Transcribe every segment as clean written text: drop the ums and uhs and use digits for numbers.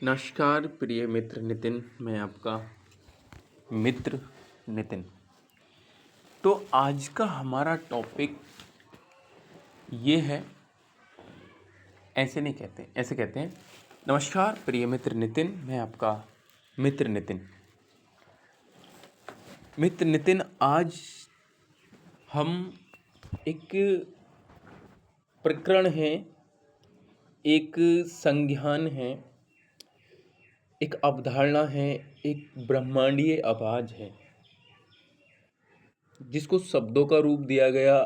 नमस्कार प्रिय मित्र नितिन, मैं आपका मित्र नितिन। तो आज का हमारा टॉपिक ये है, ऐसे नहीं कहते, ऐसे कहते हैं, नमस्कार प्रिय मित्र नितिन, मैं आपका मित्र नितिन। मित्र नितिन, आज हम एक प्रकरण है, एक संज्ञान है, एक अवधारणा है, एक ब्रह्मांडीय आवाज है, जिसको शब्दों का रूप दिया गया।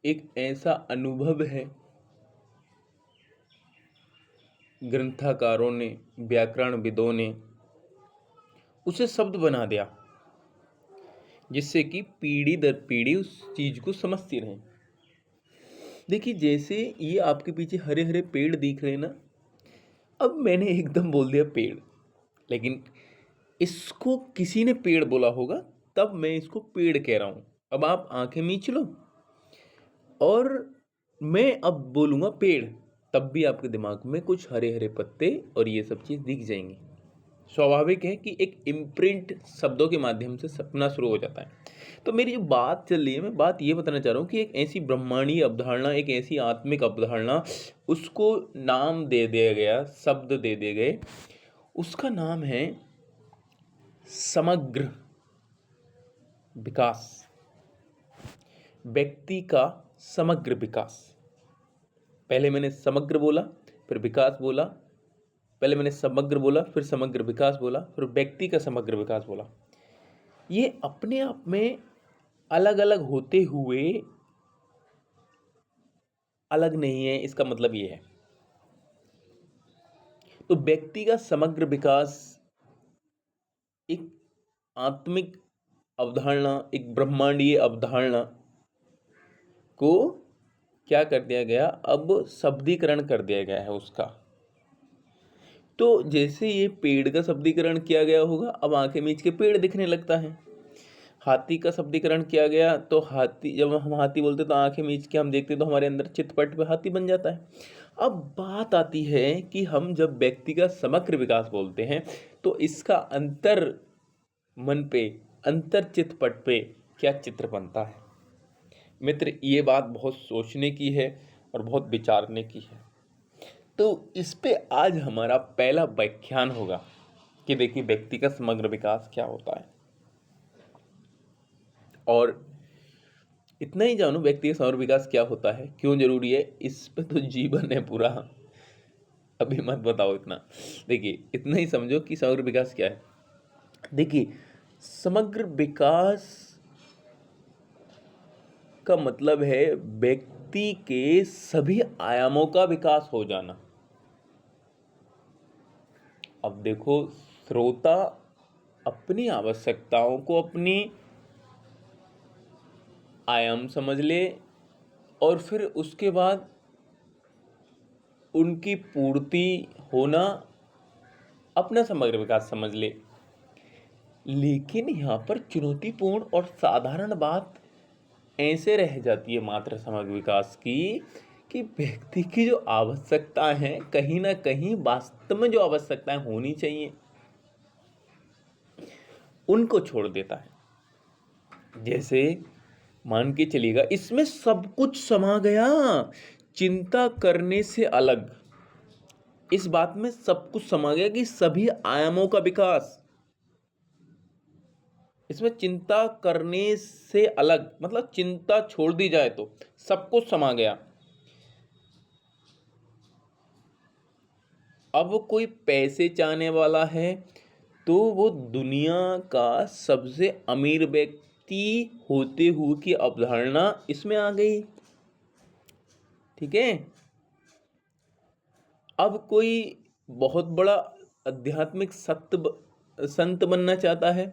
एक ऐसा अनुभव है, ग्रंथकारों ने, व्याकरणविदों ने उसे शब्द बना दिया, जिससे कि पीढ़ी दर पीढ़ी उस चीज को समझती रहे। देखिए, जैसे ये आपके पीछे हरे हरे पेड़ दिख रहे हैं ना, अब मैंने एकदम बोल दिया पेड़, लेकिन इसको किसी ने पेड़ बोला होगा, तब मैं इसको पेड़ कह रहा हूं। अब आप आंखें मीच लो और मैं अब बोलूंगा पेड़, तब भी आपके दिमाग में कुछ हरे हरे पत्ते और ये सब चीज दिख जाएंगी। स्वाभाविक है कि एक इम्प्रिंट शब्दों के माध्यम से सपना शुरू हो जाता है। तो मेरी जो बात चल रही है, मैं बात ये बताना चाह रहा हूँ कि एक ऐसी ब्रह्मांडीय अवधारणा, एक ऐसी आत्मिक अवधारणा, उसको नाम दे दिया गया, शब्द दे दिए गए। उसका नाम है समग्र विकास, व्यक्ति का समग्र विकास। पहले मैंने समग्र बोला, फिर विकास बोला, पहले मैंने समग्र बोला, फिर समग्र विकास बोला, फिर व्यक्ति का समग्र विकास बोला। ये अपने आप में अलग अलग होते हुए अलग नहीं है, इसका मतलब ये है। तो व्यक्ति का समग्र विकास एक आत्मिक अवधारणा, एक ब्रह्मांडीय अवधारणा को क्या कर दिया गया, अब शब्दीकरण कर दिया गया है उसका। तो जैसे ये पेड़ का शब्दीकरण किया गया होगा, अब आंखें मीच के पेड़ दिखने लगता है। हाथी का शब्दीकरण किया गया, तो हाथी, जब हम हाथी बोलते तो आंखें मीच के हम देखते तो हमारे अंदर चितपट पे हाथी बन जाता है। अब बात आती है कि हम जब व्यक्ति का समग्र विकास बोलते हैं, तो इसका अंतर मन पे, अंतर चितपट पे क्या चित्र बनता है। मित्र, ये बात बहुत सोचने की है और बहुत विचारने की है। तो इस पे आज हमारा पहला व्याख्यान होगा कि देखिए व्यक्ति का समग्र विकास क्या होता है। और इतना ही जानो, व्यक्ति का समग्र विकास क्या होता है, क्यों जरूरी है, इस पे तो जीवन है पूरा। अभी मत बताओ इतना। देखिए, इतना ही समझो कि समग्र विकास क्या है। देखिए, समग्र विकास का मतलब है व्यक्ति के सभी आयामों का विकास हो जाना। अब देखो, श्रोता अपनी आवश्यकताओं को अपनी आयाम समझ ले और फिर उसके बाद उनकी पूर्ति होना अपना समग्र विकास समझ ले। लेकिन यहाँ पर चुनौतीपूर्ण और साधारण बात ऐसे रह जाती है मात्र समग्र विकास की, कि व्यक्ति की जो आवश्यकताएं हैं, कहीं ना कहीं वास्तव में जो आवश्यकताएं होनी चाहिए, उनको छोड़ देता है। जैसे मान के चलिएगा, इसमें सब कुछ समा गया, चिंता करने से अलग। इस बात में सब कुछ समा गया कि सभी आयामों का विकास, इसमें चिंता करने से अलग, मतलब चिंता छोड़ दी जाए तो सब कुछ समा गया। अब कोई पैसे चाहने वाला है तो वो दुनिया का सबसे अमीर व्यक्ति होते हुए की अवधारणा इसमें आ गई। ठीक है। अब कोई बहुत बड़ा आध्यात्मिक संत बनना चाहता है,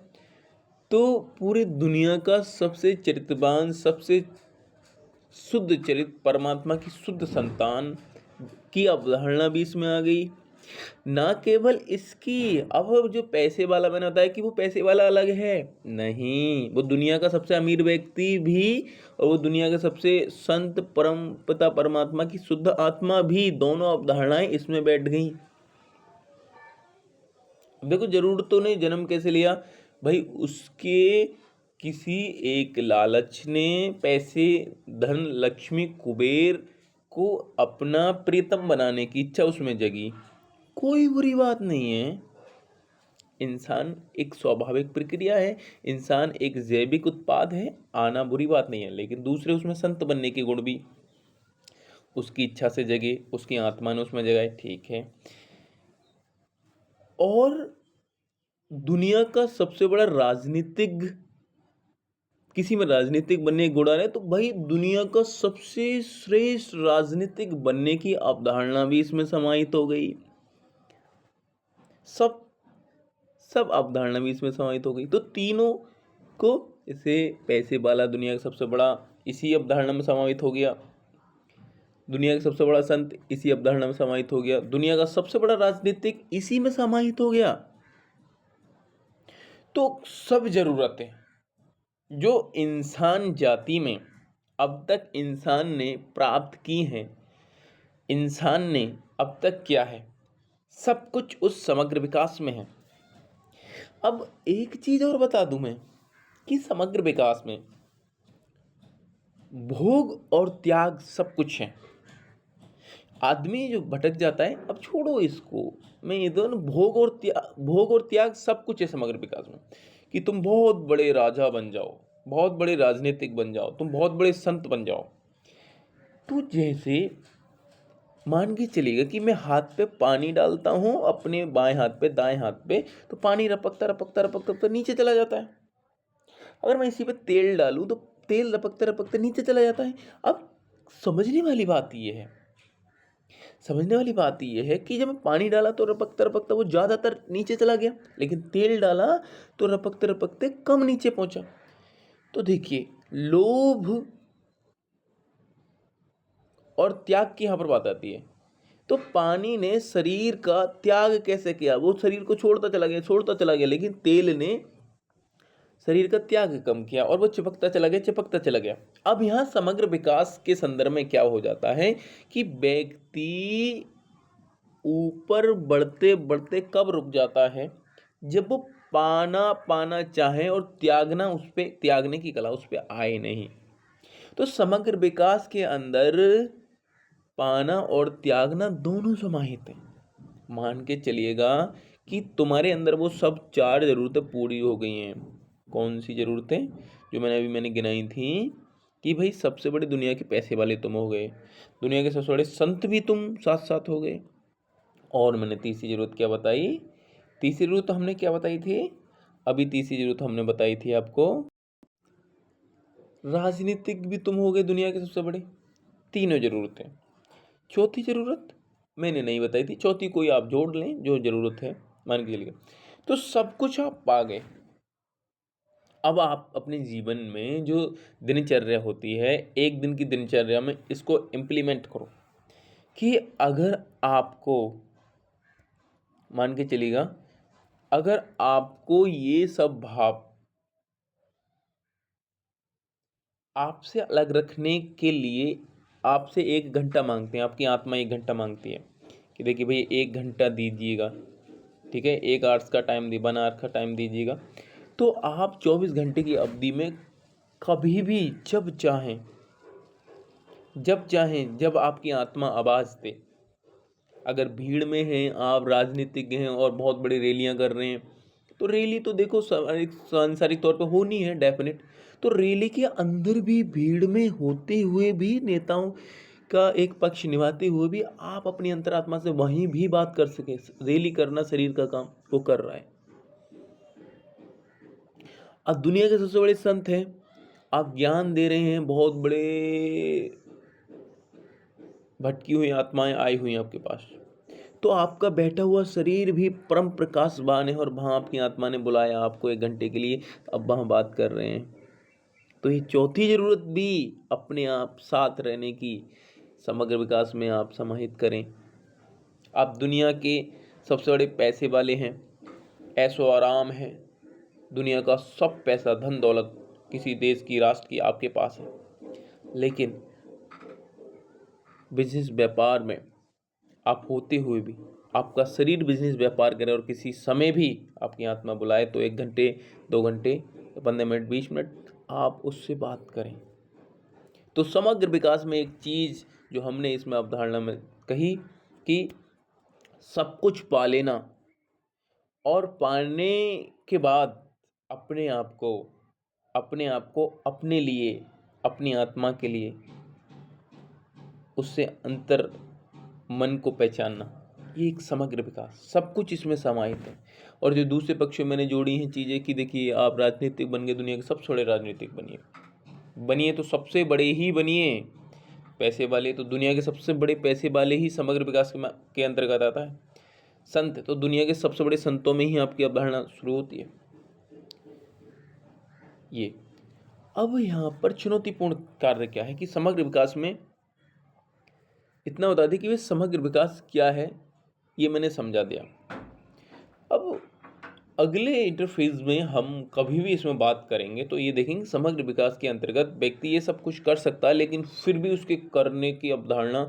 तो पूरी दुनिया का सबसे चरित्रवान, सबसे शुद्ध चरित्र, परमात्मा की शुद्ध संतान की अवधारणा भी इसमें आ गई। ना केवल इसकी, अब जो पैसे वाला, मैंने बताया कि वो पैसे वाला अलग है, नहीं, वो दुनिया का सबसे अमीर व्यक्ति भी और वो दुनिया का सबसे संत, परम पिता परमात्मा की शुद्ध आत्मा भी, दोनों अवधारणाएं इसमें बैठ गई। देखो ज़रूरतों ने जन्म कैसे लिया भाई, उसके किसी एक लालच ने पैसे, धन, लक्ष्मी, कुबेर को अपना प्रियतम बनाने की इच्छा उसमें जगी। कोई बुरी बात नहीं है। इंसान एक स्वाभाविक प्रक्रिया है, इंसान एक जैविक उत्पाद है, आना बुरी बात नहीं है। लेकिन दूसरे उसमें संत बनने के गुण भी उसकी इच्छा से जगे, उसकी आत्मा ने उसमें जगाए, ठीक है। और दुनिया का सबसे बड़ा राजनीतिक, किसी में राजनीतिक बनने के गुण आ रहे हैं तो भाई दुनिया का सबसे श्रेष्ठ राजनीतिक बनने की अवधारणा भी इसमें समाहित हो गई। सब सब अवधारणा भी इसमें समाहित हो गई। तो तीनों को, इसे पैसे वाला दुनिया का सबसे बड़ा इसी अवधारणा में समाहित हो गया, दुनिया का सबसे बड़ा संत इसी अवधारणा में समाहित हो गया, दुनिया का सबसे बड़ा राजनीतिक इसी में समाहित हो गया। तो सब जरूरतें जो इंसान जाति में अब तक इंसान ने प्राप्त की हैं, इंसान ने अब तक किया है, सब कुछ उस समग्र विकास में है। अब एक चीज और बता दूं मैं कि समग्र विकास में भोग और त्याग सब कुछ है। आदमी जो भटक जाता है, अब छोड़ो इसको, मैं ये दोनों भोग और त्याग सब कुछ है समग्र विकास में। कि तुम बहुत बड़े राजा बन जाओ, बहुत बड़े राजनीतिक बन जाओ, तुम बहुत बड़े संत बन जाओ, तो जैसे मान के चलिएगा कि मैं हाथ पे पानी डालता हूँ, अपने बाएं हाथ पे दाएं हाथ पे, तो पानी रपकता रपकता रपकता रपकता नीचे चला जाता है। अगर मैं इसी पे तेल डालूं तो तेल रपकते रपकते नीचे चला जाता है। अब समझने वाली बात यह है, समझने वाली बात यह है कि जब मैं पानी डाला तो रपकता रपकता वो ज़्यादातर नीचे चला गया, लेकिन तेल डाला तो रपकते रपकते कम नीचे पहुंचा। तो देखिए, लोभ और त्याग की यहाँ पर बात आती है। तो पानी ने शरीर का त्याग कैसे किया, वो शरीर को छोड़ता चला गया, छोड़ता चला गया, लेकिन तेल ने शरीर का त्याग कम किया और वो चिपकता चला गया, चिपकता चला गया। अब यहाँ समग्र विकास के संदर्भ में क्या हो जाता है कि व्यक्ति ऊपर बढ़ते बढ़ते कब रुक जाता है, जब वो पाना पाना चाहे और त्यागना, उस पे त्यागने की कला उस पे आए नहीं। तो समग्र विकास के अंदर पाना और त्यागना दोनों समाहित हैं। मान के चलिएगा कि तुम्हारे अंदर वो सब चार जरूरतें पूरी हो गई हैं। कौन सी जरूरतें? जो मैंने गिनाई थी कि भाई सबसे बड़े दुनिया के पैसे वाले तुम हो गए, दुनिया के सबसे बड़े संत भी तुम साथ साथ हो गए। और मैंने तीसरी जरूरत क्या बताई? तीसरी जरूरत तो हमने क्या बताई थी? अभी तीसरी जरूरत हमने बताई थी आपको, राजनीतिक भी तुम हो गए दुनिया के सबसे बड़े। तीनों जरूरतें। चौथी जरूरत मैंने नहीं बताई थी, चौथी कोई आप जोड़ लें जो जरूरत है, मान के चलिए। तो सब कुछ आप पा गए। अब आप अपने जीवन में जो दिनचर्या होती है, एक दिन की दिनचर्या में इसको इम्प्लीमेंट करो कि अगर आपको, मान के चलिएगा, अगर आपको ये सब भाव आपसे अलग रखने के लिए आपसे 1 घंटा मांगते हैं, आपकी आत्मा 1 घंटा मांगती है कि देखिए भाई 1 घंटा दीजिएगा, ठीक है, 1 आवर्स का टाइम 1 आवर का टाइम दीजिएगा। तो आप 24 घंटे की अवधि में कभी भी जब चाहें, जब आपकी आत्मा आवाज़ दे, अगर भीड़ में हैं, आप राजनीतिज्ञ हैं और बहुत बड़ी रैलियां कर रहे हैं, तो रैली तो देखो एक सांसारिक तौर पे होनी है, डेफिनेट। तो रैली के अंदर भी भीड़ में होते हुए भी, नेताओं का एक पक्ष निभाते हुए भी, आप अपनी अंतरात्मा से वहीं भी बात कर सके। रैली करना शरीर का काम, वो कर रहा है। अब दुनिया के सबसे बड़े संत हैं, आप ज्ञान दे रहे हैं, बहुत बड़े भटकी हुई आत्माएं आई हुई हैं आपके पास, तो आपका बैठा हुआ शरीर भी परम प्रकाशवान है और वहाँ आपकी आत्मा ने बुलाया आपको 1 घंटे के लिए, अब वहाँ बात कर रहे हैं। तो ये चौथी जरूरत भी अपने आप साथ रहने की समग्र विकास में आप समाहित करें। आप दुनिया के सबसे बड़े पैसे वाले हैं, ऐशो आराम है, दुनिया का सब पैसा, धन दौलत किसी देश की, राष्ट्र की आपके पास है, लेकिन बिजनेस व्यापार में आप होते हुए भी आपका शरीर बिजनेस व्यापार करे और किसी समय भी आपकी आत्मा बुलाए तो 1 घंटे, 2 घंटे, 15 मिनट, 20 मिनट आप उससे बात करें। तो समग्र विकास में एक चीज़ जो हमने इसमें अवधारणा में कही कि सब कुछ पा लेना और पाने के बाद अपने आप को अपने लिए, अपनी आत्मा के लिए उससे अंतर मन को पहचानना, ये एक समग्र विकास, सब कुछ इसमें समाहित है। और जो दूसरे पक्ष में मैंने जोड़ी हैं चीज़ें कि देखिए आप राजनीतिक बन गए, दुनिया के सबसे बड़े राजनीतिक बनिए तो सबसे बड़े ही बनिए। पैसे वाले तो दुनिया के सबसे बड़े पैसे वाले ही समग्र विकास के अंतर्गत आता है। संत तो दुनिया के सबसे बड़े संतों में ही आपकी अवधारणा शुरू होती है। ये अब यहाँ पर चुनौतीपूर्ण कार्य क्या है कि समग्र विकास में इतना बता दें कि वे समग्र विकास क्या है, ये मैंने समझा दिया। अब अगले इंटरफेज में हम कभी भी इसमें बात करेंगे तो ये देखेंगे समग्र विकास के अंतर्गत व्यक्ति ये सब कुछ कर सकता है, लेकिन फिर भी उसके करने की अवधारणा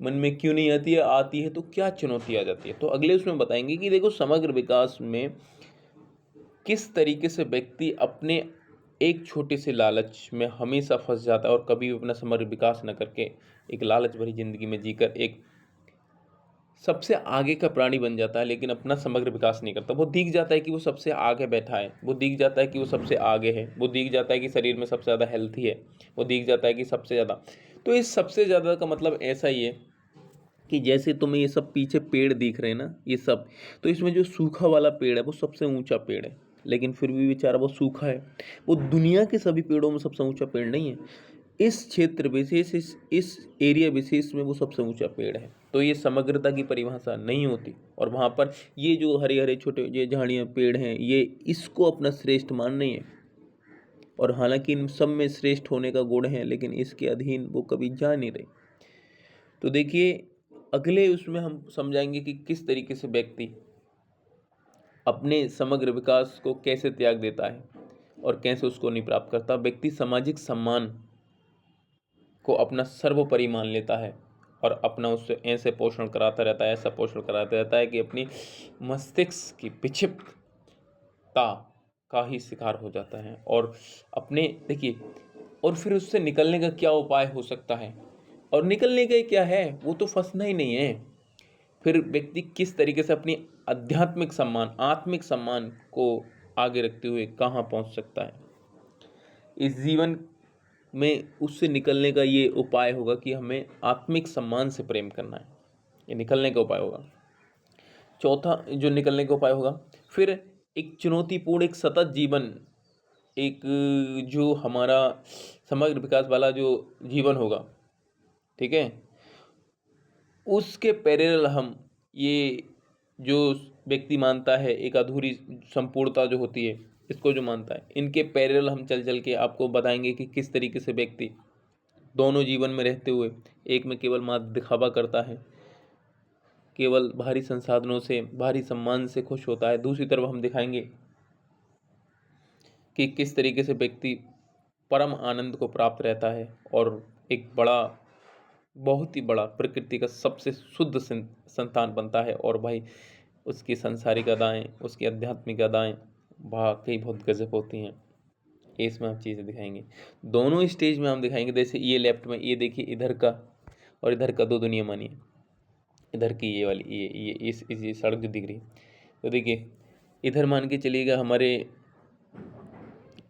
मन में क्यों नहीं आती है तो क्या चुनौती आ जाती है। तो अगले उसमें बताएंगे कि देखो समग्र विकास में किस तरीके से व्यक्ति अपने एक छोटे से लालच में हमेशा फंस जाता है और कभी भी अपना समग्र विकास न करके एक लालच भरी जिंदगी में जीकर एक सबसे आगे का प्राणी बन जाता है, लेकिन अपना समग्र विकास नहीं करता। वो दिख जाता है कि वो सबसे आगे बैठा है, वो दिख जाता है कि वो सबसे आगे है, वो दिख जाता है कि शरीर में सबसे ज़्यादा हेल्थी है, वो दिख जाता है कि सबसे ज़्यादा। तो इस सबसे ज़्यादा का मतलब ऐसा ही है कि जैसे तुम्हें ये सब पीछे पेड़ दिख रहे हैं ना, ये सब, तो इसमें जो सूखा वाला पेड़ है वो सबसे ऊंचा पेड़ है, लेकिन फिर भी बेचारा वो सूखा है। वो दुनिया के सभी पेड़ों में सबसे ऊंचा पेड़ नहीं है, इस क्षेत्र विशेष, इस एरिया विशेष में वो सबसे ऊंचा पेड़ है। तो ये समग्रता की परिभाषा नहीं होती। और वहाँ पर ये जो हरे हरे छोटे ये झाड़ियाँ पेड़ हैं, ये इसको अपना श्रेष्ठ मान नहीं है। और हालांकि इन सब में श्रेष्ठ होने का गुण है, लेकिन इसके अधीन वो कभी जा नहीं रहे। तो देखिए अगले उसमें हम समझाएंगे कि किस तरीके से व्यक्ति अपने समग्र विकास को कैसे त्याग देता है और कैसे उसको नहीं प्राप्त करता। व्यक्ति सामाजिक सम्मान को अपना सर्वोपरि मान लेता है और अपना उससे ऐसे पोषण कराता रहता है, ऐसा पोषण कराता रहता है कि अपनी मस्तिष्क की विक्षिप्तता का ही शिकार हो जाता है। और अपने देखिए, और फिर उससे निकलने का क्या उपाय हो सकता है, और निकलने का क्या है, वो तो फंसना ही नहीं है। फिर व्यक्ति किस तरीके से अपनी आध्यात्मिक सम्मान, आत्मिक सम्मान को आगे रखते हुए कहाँ पहुँच सकता है। इस जीवन में उससे निकलने का ये उपाय होगा कि हमें आत्मिक सम्मान से प्रेम करना है, ये निकलने का उपाय होगा। चौथा जो निकलने का उपाय होगा, फिर एक चुनौतीपूर्ण, एक सतत जीवन, एक जो हमारा समग्र विकास वाला जो जीवन होगा, ठीक है, उसके पैरेलल हम ये जो व्यक्ति मानता है एक अधूरी संपूर्णता जो होती है, इसको जो मानता है, इनके पैरेलल हम चल चल के आपको बताएंगे कि किस तरीके से व्यक्ति दोनों जीवन में रहते हुए एक में केवल मात्र दिखावा करता है, केवल भारी संसाधनों से, भारी सम्मान से खुश होता है। दूसरी तरफ हम दिखाएंगे कि किस तरीके से व्यक्ति परम आनंद को प्राप्त रहता है और एक बड़ा, बहुत ही बड़ा प्रकृति का सबसे शुद्ध संतान बनता है। और भाई उसकी सांसारिक अदाएँ, उसकी आध्यात्मिक अदाएँ वाकई बहुत गजब होती हैं। इसमें हम चीज़ें दिखाएंगे, दोनों स्टेज में हम दिखाएंगे। जैसे ये लेफ्ट में ये देखिए, इधर का और इधर का दो दुनिया मानिए, इधर की ये वाली ये इस ये सड़क जो दिख रही है, तो देखिए इधर मान के चलिएगा हमारे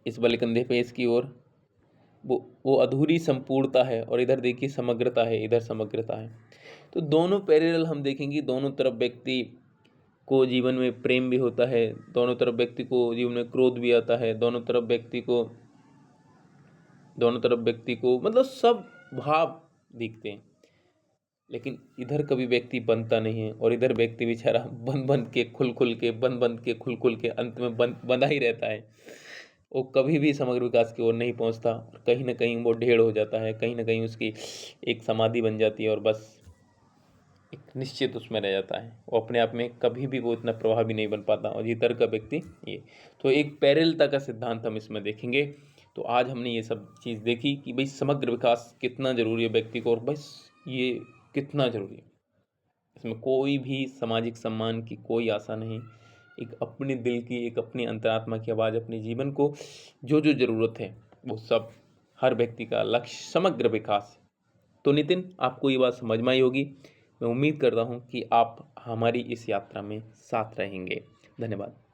इस वाले कंधे पे इसकी ओर वो अधूरी संपूर्णता है, और इधर देखिए समग्रता है, इधर समग्रता है। तो दोनों पैरेलल हम देखेंगे, दोनों तरफ व्यक्ति को जीवन में प्रेम भी होता है, दोनों तरफ व्यक्ति को जीवन में क्रोध भी आता है, दोनों तरफ व्यक्ति को मतलब सब भाव दिखते हैं। लेकिन इधर कभी व्यक्ति बनता नहीं है, और इधर व्यक्ति बेचारा बन के खुल खुल के अंत में बंधा ही रहता है। वो कभी भी समग्र विकास की ओर नहीं पहुंचता, और कहीं ना कहीं वो ढेर हो जाता है, कहीं ना कहीं उसकी एक समाधि बन जाती है, और बस एक निश्चित उसमें रह जाता है। वो अपने आप में कभी भी वो इतना प्रभावी नहीं बन पाता। और इधर का व्यक्ति ये, तो एक पैरेललता का सिद्धांत हम इसमें देखेंगे। तो आज हमने ये सब चीज़ देखी कि भाई समग्र विकास कितना जरूरी है व्यक्ति को, और बस ये कितना जरूरी है। इसमें कोई भी सामाजिक सम्मान की कोई आशा नहीं। एक अपने दिल की, एक अपनी अंतरात्मा की आवाज़, अपने जीवन को जो जो ज़रूरत है वो सब, हर व्यक्ति का लक्ष्य समग्र विकास। तो नितिन, आपको ये बात समझ में आई होगी। मैं उम्मीद करता हूँ कि आप हमारी इस यात्रा में साथ रहेंगे। धन्यवाद।